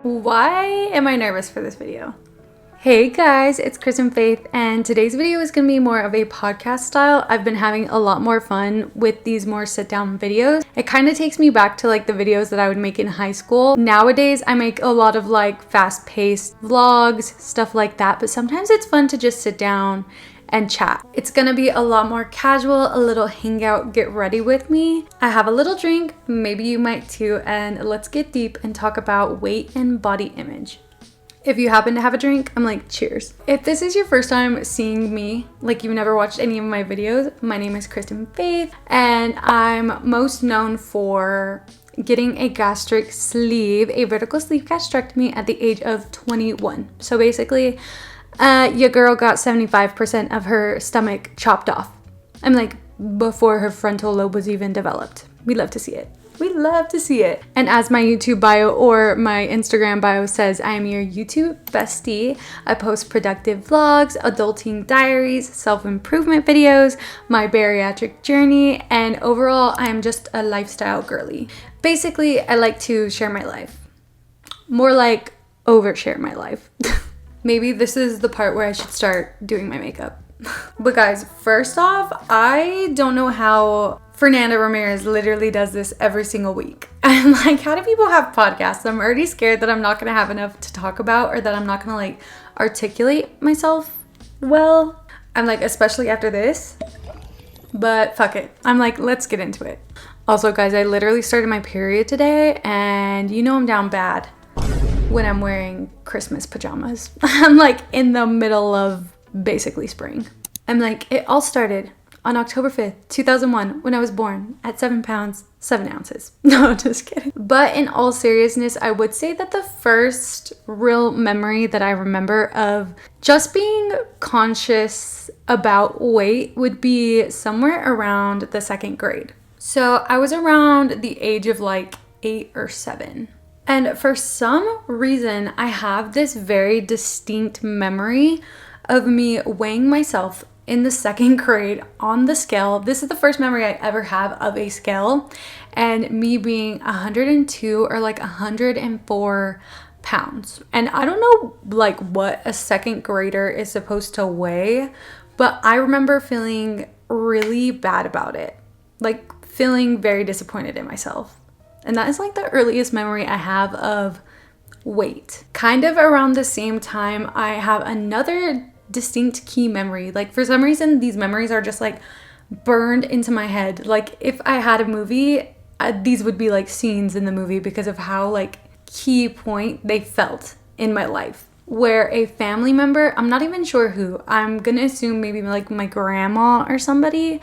Why am I nervous for this video? Hey guys, it's Chris and Faith, and today's video is going to be more of a podcast style. I've been having a lot more fun with these more sit down videos. It kind of takes me back to like the videos that I would make in high school. Nowadays, I make a lot of like fast paced vlogs, stuff like that, but sometimes it's fun to just sit down and chat. It's gonna be a lot more casual, a little hangout, get ready with me. I have a little drink, maybe you might too, and let's get deep and talk about weight and body image. If you happen to have a drink, I'm like, cheers. If this is your first time seeing me, like you've never watched any of my videos, my name is Cristanfaithbusiness, and I'm most known for getting a gastric sleeve, a vertical sleeve gastrectomy at the age of 21. So basically, your girl got 75% of her stomach chopped off. I'm like, before her frontal lobe was even developed. We love to see it. We love to see it. And as my YouTube bio or my Instagram bio says, I am your YouTube bestie. I post productive vlogs, adulting diaries, self-improvement videos, my bariatric journey, and overall, I am just a lifestyle girly. Basically, I like to share my life. More like overshare my life. Maybe this is the part where I should start doing my makeup. But guys, first off, I don't know how Fernanda Ramirez literally does this every single week. I'm like, how do people have podcasts? I'm already scared that I'm not gonna have enough to talk about or that I'm not gonna like articulate myself well. I'm like, especially after this, but fuck it. I'm like, let's get into it. Also guys, I literally started my period today and you know I'm down bad when I'm wearing Christmas pajamas. I'm like in the middle of basically spring. I'm like, it all started on October 5th, 2001, when I was born at 7 pounds, 7 ounces. No, just kidding. But in all seriousness, I would say that the first real memory that I remember of just being conscious about weight would be somewhere around the 2nd grade. So I was around the age of like 8 or 7. And for some reason, I have this very distinct memory of me weighing myself in the 2nd grade on the scale. This is the first memory I ever have of a scale, and me being 102 or like 104 pounds. And I don't know like what a 2nd grader is supposed to weigh, but I remember feeling really bad about it, like feeling very disappointed in myself. And that is like the earliest memory I have of weight. Kind of around the same time, I have another distinct key memory. Like for some reason, these memories are just like burned into my head. Like if I had a movie, these would be like scenes in the movie because of how like key point they felt in my life. Where a family member, I'm not even sure who, I'm gonna assume maybe like my grandma or somebody,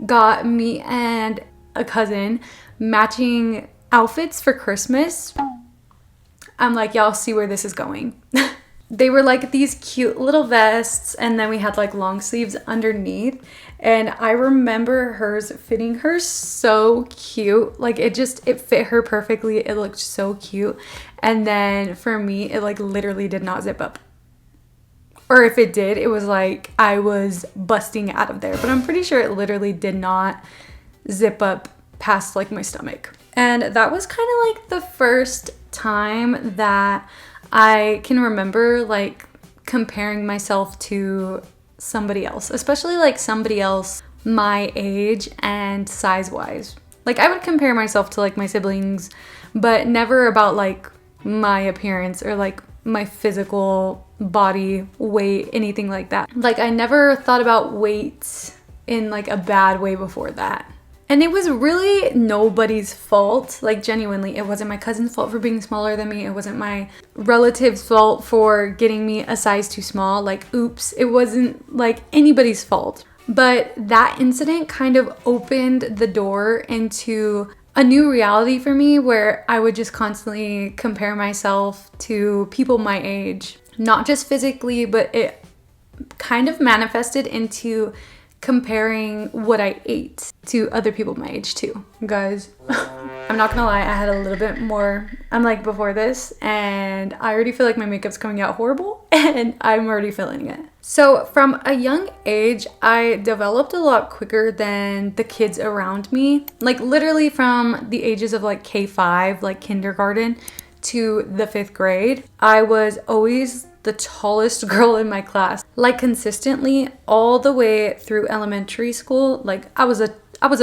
got me and a cousin matching outfits for Christmas. I'm like, y'all see where this is going. They were like these cute little vests, and then we had like long sleeves underneath, and I remember hers fitting her so cute. Like it fit her perfectly. It looked so cute. And then for me, it like literally did not zip up, or if it did, it was like I was busting out of there, but I'm pretty sure it literally did not zip up past like my stomach. And that was kind of like the first time that I can remember like comparing myself to somebody else, especially like somebody else my age and size wise. Like I would compare myself to like my siblings, but never about like my appearance or like my physical body weight, anything like that. Like I never thought about weight in like a bad way before that. And it was really nobody's fault. Like genuinely, it wasn't my cousin's fault for being smaller than me. It wasn't my relative's fault for getting me a size too small. Like, oops, it wasn't like anybody's fault. But that incident kind of opened the door into a new reality for me where I would just constantly compare myself to people my age. Not just physically, but it kind of manifested into comparing what I ate to other people my age too. Guys, I'm not gonna lie, I had a little bit more, I'm like before this, and I already feel like my makeup's coming out horrible and I'm already feeling it. So from a young age, I developed a lot quicker than the kids around me. Like literally from the ages of like K5, like kindergarten, to the 5th grade, I was always the tallest girl in my class. Like consistently all the way through elementary school, like I was a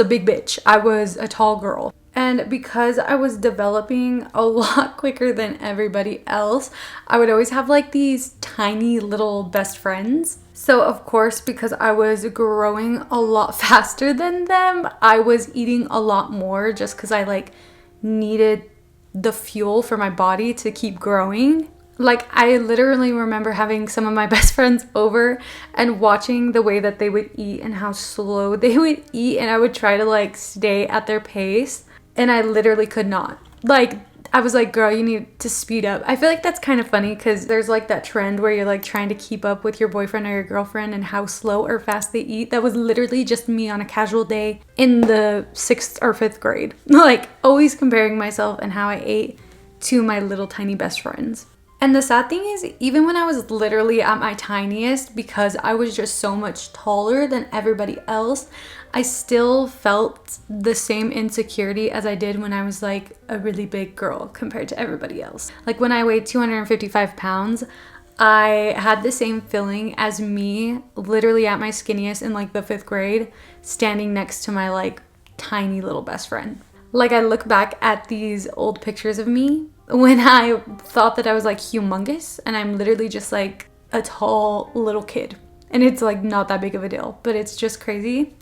big bitch. I was a tall girl. And because I was developing a lot quicker than everybody else, I would always have like these tiny little best friends. So of course, because I was growing a lot faster than them, I was eating a lot more just because I like needed the fuel for my body to keep growing. Like I literally remember having some of my best friends over and watching the way that they would eat and how slow they would eat, and I would try to like stay at their pace, and I literally could not. Like I was like, girl, you need to speed up. I feel like that's kind of funny because there's like that trend where you're like trying to keep up with your boyfriend or your girlfriend and how slow or fast they eat. That was literally just me on a casual day in the 6th or 5th grade. Like always comparing myself and how I ate to my little tiny best friends. And the sad thing is, even when I was literally at my tiniest, because I was just so much taller than everybody else, I still felt the same insecurity as I did when I was like a really big girl compared to everybody else. Like when I weighed 255 pounds, I had the same feeling as me literally at my skinniest in like the 5th grade, standing next to my like tiny little best friend. Like I look back at these old pictures of me when I thought that I was like humongous, and I'm literally just like a tall little kid. And it's like not that big of a deal, but it's just crazy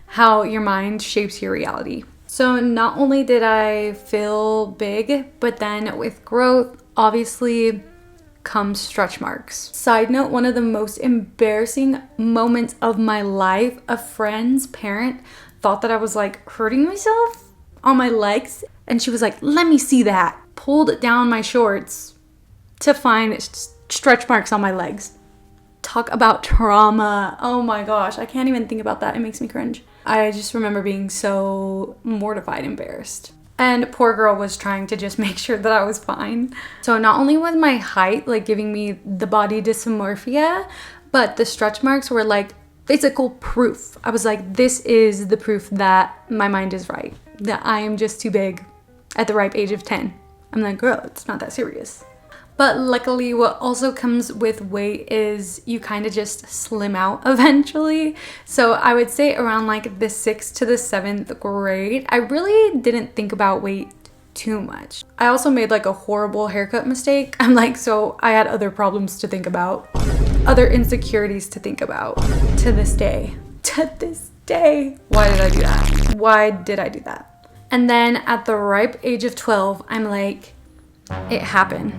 how your mind shapes your reality. So not only did I feel big, but then with growth, obviously comes stretch marks. Side note, one of the most embarrassing moments of my life, a friend's parent thought that I was like hurting myself on my legs, and she was like, let me see that. Pulled down my shorts to find stretch marks on my legs. Talk about trauma. Oh my gosh, I can't even think about that. It makes me cringe. I just remember being so mortified, embarrassed. And poor girl was trying to just make sure that I was fine. So not only was my height like giving me the body dysmorphia, but the stretch marks were like physical proof. I was like, this is the proof that my mind is right, that I am just too big at the ripe age of 10. I'm like, girl, it's not that serious. But luckily, what also comes with weight is you kind of just slim out eventually. So I would say around like the 6th to the 7th grade, I really didn't think about weight too much. I also made like a horrible haircut mistake. I'm like, so I had other problems to think about, other insecurities to think about to this day. To this day. Why did I do that? Why did I do that? And then at the ripe age of 12, I'm like, it happened.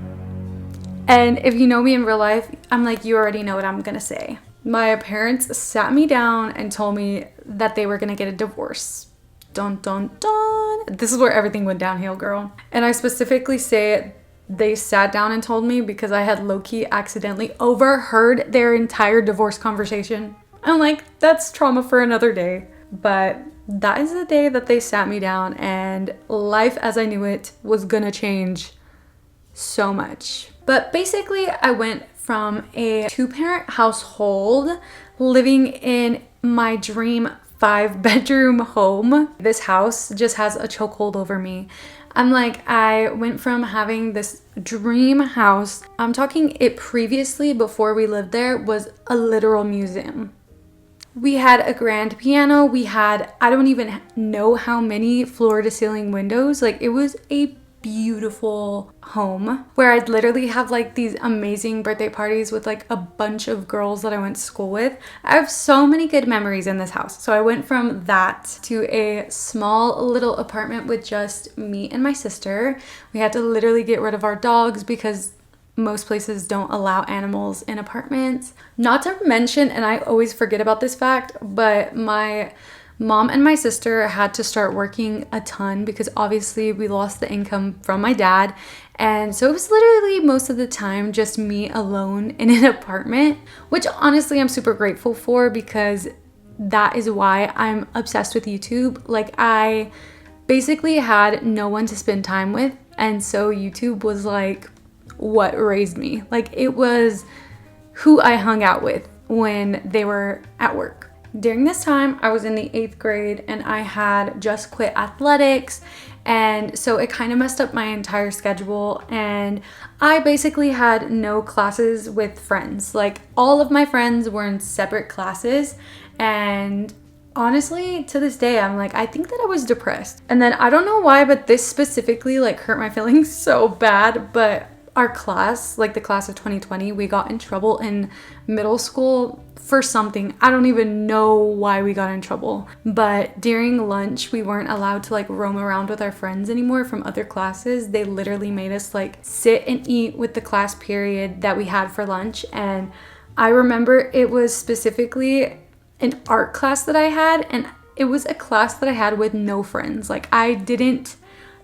And if you know me in real life, I'm like, you already know what I'm gonna say. My parents sat me down and told me that they were gonna get a divorce. Dun, dun, dun. This is where everything went downhill, girl. And I specifically say they sat down and told me because I had low-key accidentally overheard their entire divorce conversation. I'm like, that's trauma for another day. But that is the day that they sat me down, and life as I knew it was gonna change so much. But basically, I went from a 2-parent household living in my dream 5-bedroom home. This house just has a chokehold over me. I'm like, I went from having this dream house. I'm talking it previously, before we lived there, was a literal museum. We had a grand piano. We had, I don't even know how many floor to ceiling windows. Like it was a beautiful home where I'd literally have like these amazing birthday parties with like a bunch of girls that I went to school with. I have so many good memories in this house. So I went from that to a small little apartment with just me and my sister. We had to literally get rid of our dogs because most places don't allow animals in apartments. Not to mention, and I always forget about this fact, but my mom and my sister had to start working a ton because obviously we lost the income from my dad. And so it was literally most of the time just me alone in an apartment, which honestly I'm super grateful for because that is why I'm obsessed with YouTube. Like I basically had no one to spend time with. And so YouTube was like what raised me. Like it was who I hung out with when they were at work. During this time, I was in the 8th grade and I had just quit athletics And so it kind of messed up my entire schedule, and I basically had no classes with friends. Like, all of my friends were in separate classes, and honestly, to this day, I'm like, I think that I was depressed. And then I don't know why, but this specifically like hurt my feelings so bad. But our class, like the class of 2020, we got in trouble in middle school for something. I don't even know why we got in trouble. But during lunch, we weren't allowed to like roam around with our friends anymore from other classes. They literally made us like sit and eat with the class period that we had for lunch. And I remember it was specifically an art class that I had, and it was a class that I had with no friends. Like, I didn't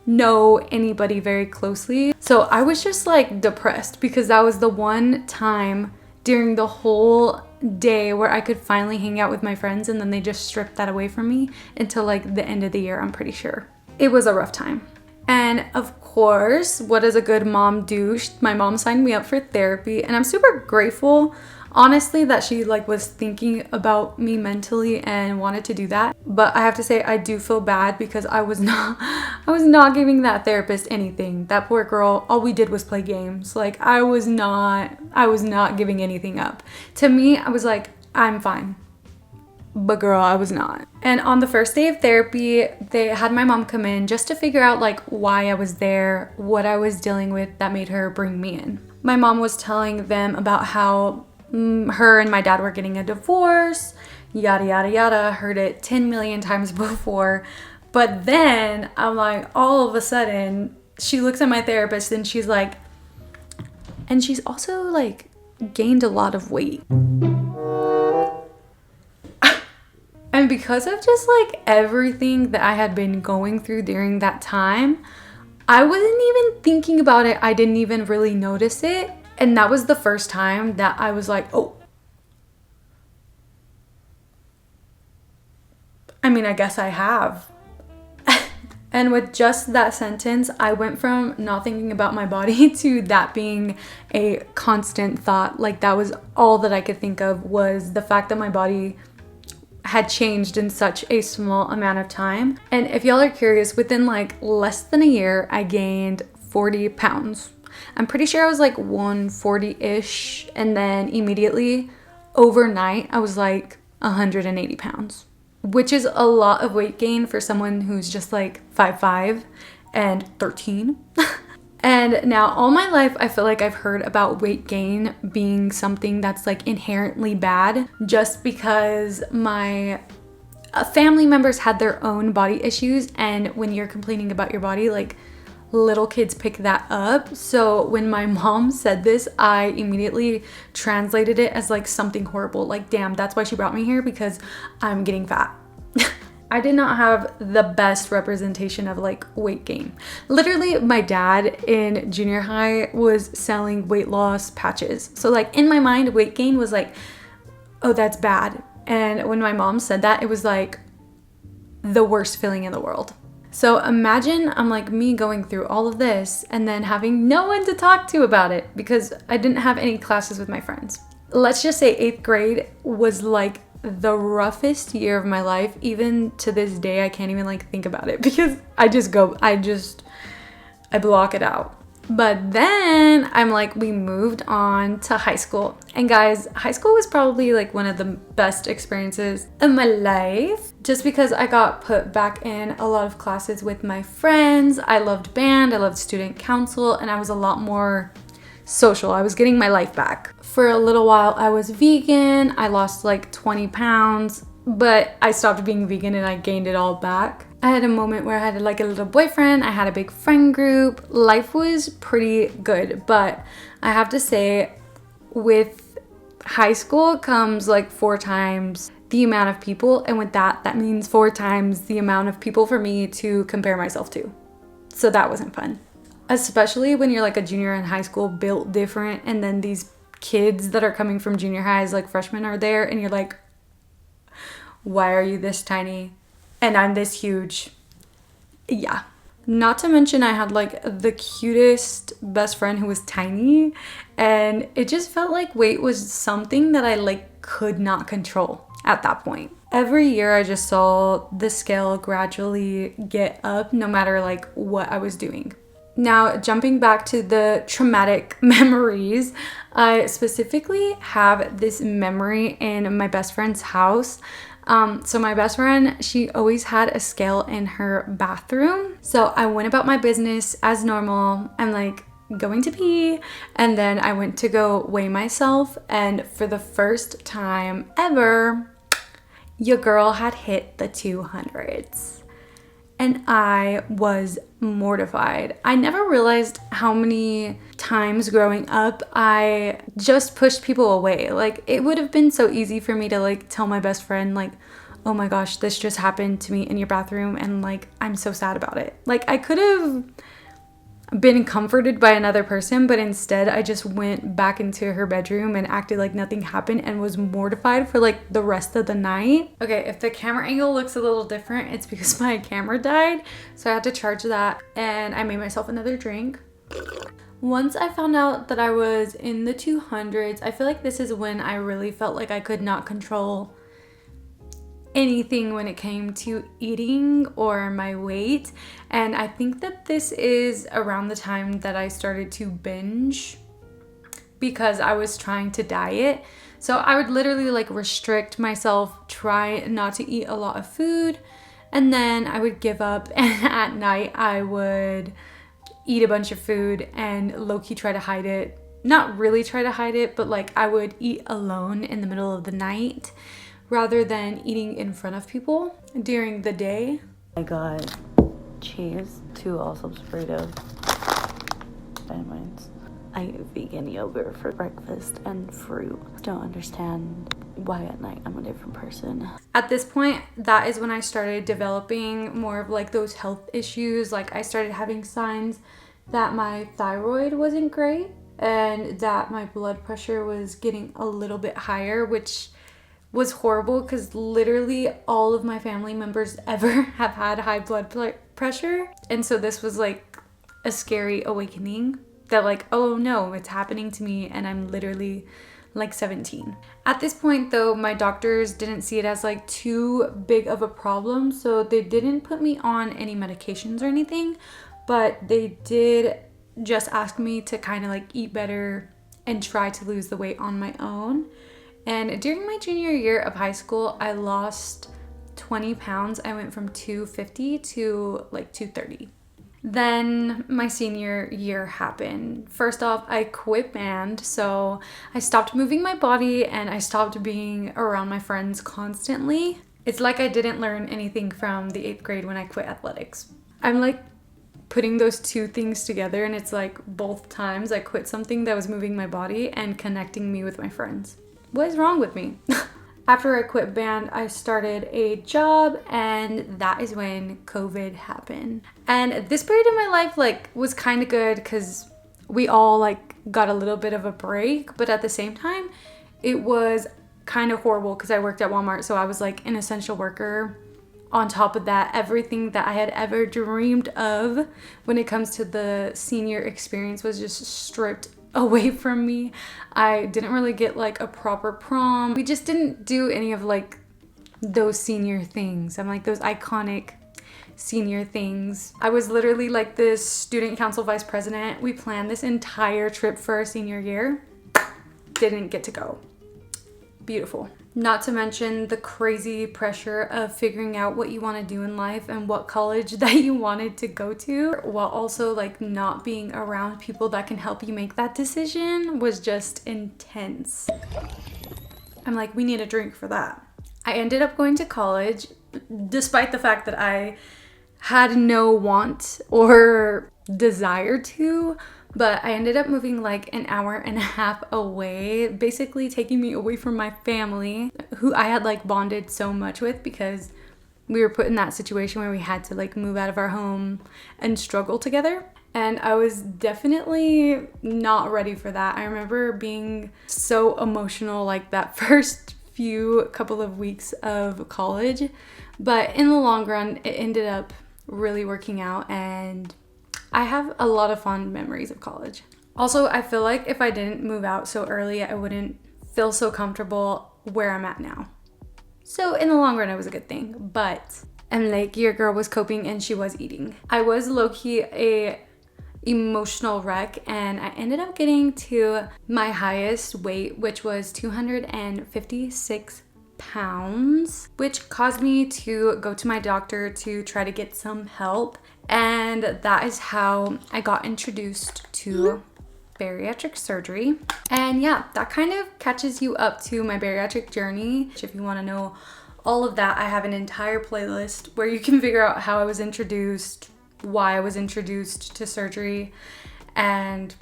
know anybody very closely. So I was just like depressed because that was the one time during the whole day where I could finally hang out with my friends, and then they just stripped that away from me until like the end of the year, I'm pretty sure. It was a rough time. And of course, what does a good mom do? My mom signed me up for therapy, and I'm super grateful, honestly, that she like was thinking about me mentally and wanted to do that. But I have to say, I do feel bad because I was not giving that therapist anything. That poor girl, all we did was play games. Like, I was not giving anything up. To me, I was like, I'm fine. But girl, I was not. And on the first day of therapy, they had my mom come in just to figure out like why I was there, what I was dealing with that made her bring me in. My mom was telling them about how her and my dad were getting a divorce, yada yada yada. Heard it 10 million times before. But then I'm like, all of a sudden she looks at my therapist and she's like, and she's also like gained a lot of weight. And because of just like everything that I had been going through during that time, I wasn't even thinking about it. I didn't even really notice it. And that was the first time that I was like, oh, I mean, I guess I have. And with just that sentence, I went from not thinking about my body to that being a constant thought. Like, that was all that I could think of, was the fact that my body had changed in such a small amount of time. And if y'all are curious, within like less than a year, I gained 40 pounds. I'm pretty sure I was like 140-ish, and then immediately overnight I was like 180 pounds, which is a lot of weight gain for someone who's just like 5'5" and 13. And now all my life, I feel like I've heard about weight gain being something that's like inherently bad, just because my family members had their own body issues. And when you're complaining about your body, like, little kids pick that up. So when my mom said this, I immediately translated it as like something horrible. Like, damn, that's why she brought me here, because I'm getting fat. I did not have the best representation of like weight gain. Literally, my dad in junior high was selling weight loss patches. So like in my mind, weight gain was like, oh, that's bad. And when my mom said that, it was like the worst feeling in the world. So imagine I'm like me going through all of this and then having no one to talk to about it because I didn't have any classes with my friends. Let's just say 8th grade was like the roughest year of my life. Even to this day, I can't even like think about it because I block it out. But then I'm like, we moved on to high school. And guys, high school was probably like one of the best experiences of my life, just because I got put back in a lot of classes with my friends. I loved band, I loved student council, and I was a lot more social. I was getting my life back. For a little while, I was vegan. I lost like 20 pounds, but I stopped being vegan and I gained it all back. I had a moment where I had like a little boyfriend. I had a big friend group. Life was pretty good, but I have to say, with high school comes like 4 times the amount of people, and with that means 4 times the amount of people for me to compare myself to. So that wasn't fun. Especially when you're like a junior in high school, built different, and then these kids that are coming from junior highs, like freshmen, are there, and you're like, why are you this tiny? And I'm this huge. Yeah. Not to mention I had like the cutest best friend who was tiny, and it just felt like weight was something that I like could not control. at that point. Every year I just saw the scale gradually get up no matter like what I was doing. Now, jumping back to the traumatic memories, I specifically have this memory in my best friend's house. So my best friend, she always had a scale in her bathroom. So I went about my business as normal. I'm like going to pee, and then I went to go weigh myself, and for the first time ever, your girl had hit the 200s. And I was mortified. I never realized how many times growing up I just pushed people away. Like, it would have been so easy for me to like tell my best friend like, oh my gosh, this just happened to me in your bathroom, and like, I'm so sad about it. Like, I could have been comforted by another person, but instead I just went back into her bedroom and acted like nothing happened and was mortified for like the rest of the night. Okay, if the camera angle looks a little different, it's because my camera died, so I had to charge that, and I made myself another drink. Once I found out that I was in the 200s, I feel like this is when I really felt like I could not control anything when it came to eating or my weight. And I think that this is around the time that I started to binge because I was trying to diet. So I would literally like restrict myself, try not to eat a lot of food, and then I would give up, and at night I would eat a bunch of food and low-key try to hide it. Not really try to hide it, but like I would eat alone in the middle of the night rather than eating in front of people during the day. I got cheese, 2 Allsup's burritos, and mine's. I eat vegan yogurt for breakfast and fruit. Don't understand why at night I'm a different person. At this point, that is when I started developing more of like those health issues. Like, I started having signs that my thyroid wasn't great and that my blood pressure was getting a little bit higher, which was horrible because literally all of my family members ever have had high blood pressure. And so this was like a scary awakening that like, oh no, it's happening to me and I'm literally like 17. At this point though, my doctors didn't see it as like too big of a problem, so they didn't put me on any medications or anything, but they did just ask me to kind of like eat better and try to lose the weight on my own. And during my junior year of high school, I lost 20 pounds. I went from 250 to like 230. Then my senior year happened. First off, I quit band, so I stopped moving my body and I stopped being around my friends constantly. It's like I didn't learn anything from the 8th grade when I quit athletics. I'm like putting those two things together, and it's like both times I quit something that was moving my body and connecting me with my friends. What is wrong with me? After I quit band, I started a job, and that is when COVID happened. And this period of my life like was kind of good because we all like got a little bit of a break, but at the same time, it was kind of horrible because I worked at Walmart, so I was like an essential worker. On top of that, everything that I had ever dreamed of when it comes to the senior experience was just stripped away from me. I didn't really get like a proper prom. We just didn't do any of like those senior things. I'm like those iconic senior things. I was literally like this student council vice president. We planned this entire trip for our senior year. Didn't get to go. Beautiful. Not to mention the crazy pressure of figuring out what you want to do in life and what college that you wanted to go to, while also like not being around people that can help you make that decision was just intense. I'm like, we need a drink for that. I ended up going to college despite the fact that I had no want or desire to. But I ended up moving like an hour and a half away, basically taking me away from my family, who I had like bonded so much with because we were put in that situation where we had to like move out of our home and struggle together. And I was definitely not ready for that. I remember being so emotional like that first couple of weeks of college, but in the long run, it ended up really working out, and I have a lot of fond memories of college. Also, I feel like if I didn't move out so early, I wouldn't feel so comfortable where I'm at now. So in the long run, it was a good thing. But and like your girl was coping and she was eating. I was low-key a emotional wreck, and I ended up getting to my highest weight, which was 256 pounds, which caused me to go to my doctor to try to get some help. And that is how I got introduced to bariatric surgery. And yeah, that kind of catches you up to my bariatric journey. If you want to know all of that, I have an entire playlist where you can figure out how I was introduced, why I was introduced to surgery, and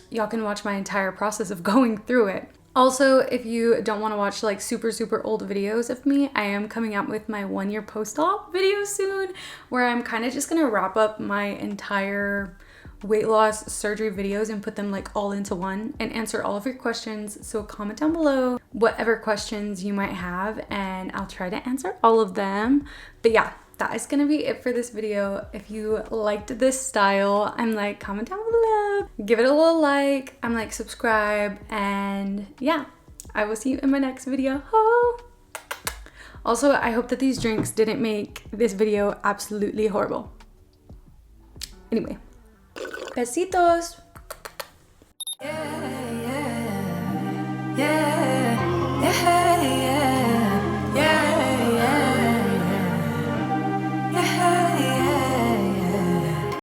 y'all can watch my entire process of going through it. Also, if you don't want to watch like super old videos of me, I am coming out with my 1-year post-op video soon, where I'm kind of just gonna wrap up my entire weight loss surgery videos and put them like all into one and answer all of your questions. So comment down below whatever questions you might have and I'll try to answer all of them. But yeah, that is gonna be it for this video. If you liked this style, I'm like, comment down below, give it a little like, I'm like, subscribe, and yeah, I will see you in my next video. Oh. Also, I hope that these drinks didn't make this video absolutely horrible. Anyway, besitos. Yeah.